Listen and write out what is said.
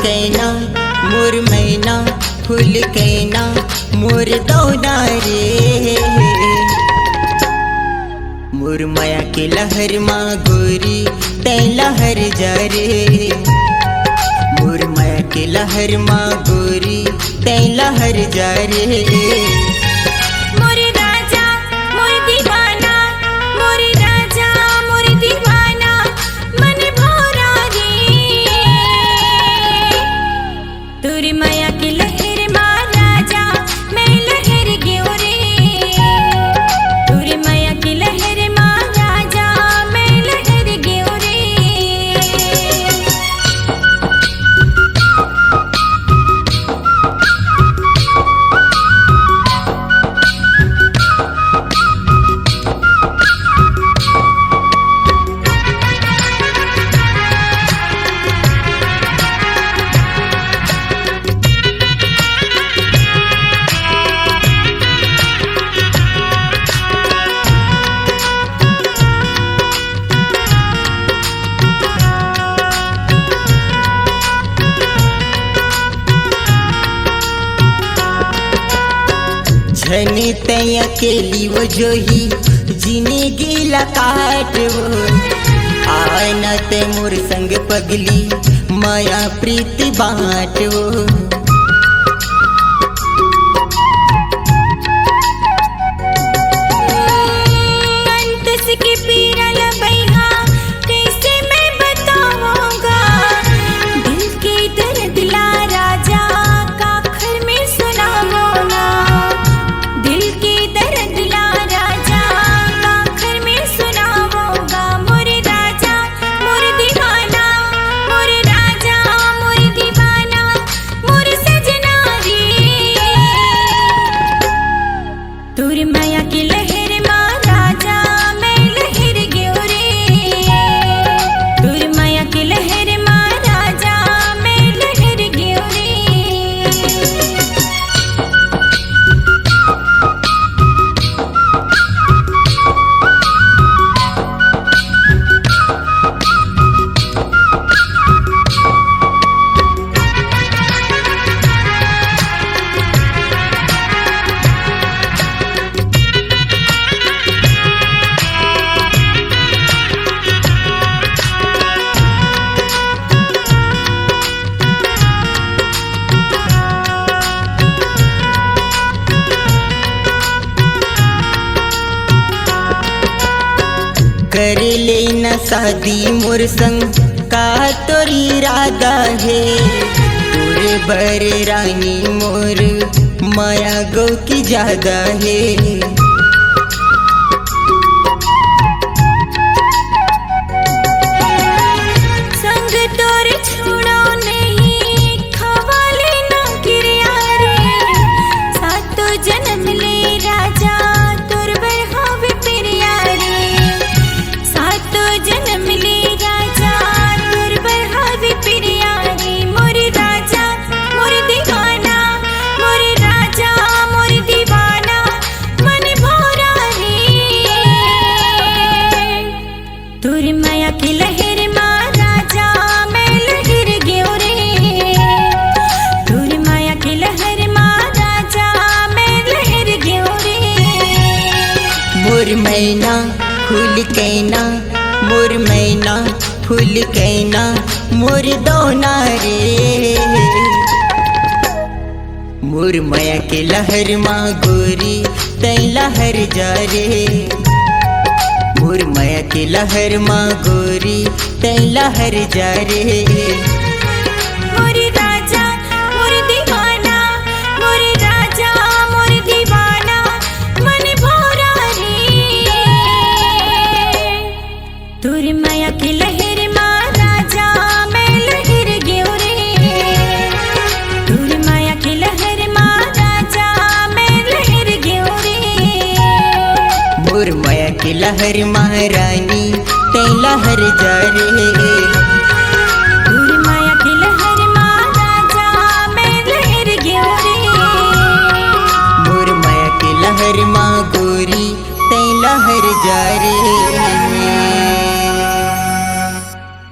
कैना मोर मैना फूल कैना मोर दौना रे। मोर माया के लहर माँ गोरी तै लहर जा रे। मोर माया के लहर माँ गोरी तै लहर जा रे। मोर राजा मोर दीवाना, मोर राजा मोर दीवाना मन भोरा रे। तोर माया के लहर माँ राजा मैं लहर गयो रे। तोर माया के लहर माँ राजा मैं लहर गयो रे। झनी तै अकेली वो जोही जीने गिला काट वो। आना ते मोर संग पगली माया प्रीति बाँट वो। अंतस की पीरा लबैहा कैसे मैं बताऊंगा। दिल के दर्द ला राजा काखर में सुनाऊंगा। दिल के दर्द ला राजा काखर में सुनाऊंगा। मोर राजा मोर दीवाना, मोर राजा मोर दीवाना मोर सजना रे। तोर माया की लहर माँ राजा मैं लहर गयो रे। तोर माया की लहर माँ राजा मैं लहर गयो रे। कर लेना शादी मोर संग का तोरी इरादा है। तोरे बर रानी मोर माया गौ की ज्यादा है। संग तोर छोड़ो नहीं खवाले ना गिरिया रे। सातो जन्म ले राजा तोर बढ़ावे प्रिया रे। सातो जन्म ले राजा तोर बढ़ावे प्रिया रे। मोर राजा मोर दीवाना, मोर राजा मोर दीवाना मन भोरा रे। तोर माया की लहर माँ राजा मैं लहर गयो रे। तोर माया की लहर माँ राजा मैं लहर गयो रे। मोर मैना फूल कैना मोर मैना फूल कैना मोर दौना रे। मोर माया के लहर माँ गोरी तै लहर जा रे। मोर माया के लहर माँ गोरी तै लहर जा रे। मोर राजा मोर दीवाना, मोर राजा मोर दीवाना मन भोरा रे। तोर माया की लहर माँ राजा मैं लहर गयो रे। तोर माया की लहर माँ राजा मैं लहर गयो रे। मोर माया के लहर महारानी तै लहर जा रे। तोर माया की लहर माँ राजा मैं लहर गयो रे। मोर माया के लहर माँ गोरी तै लहर जा रे।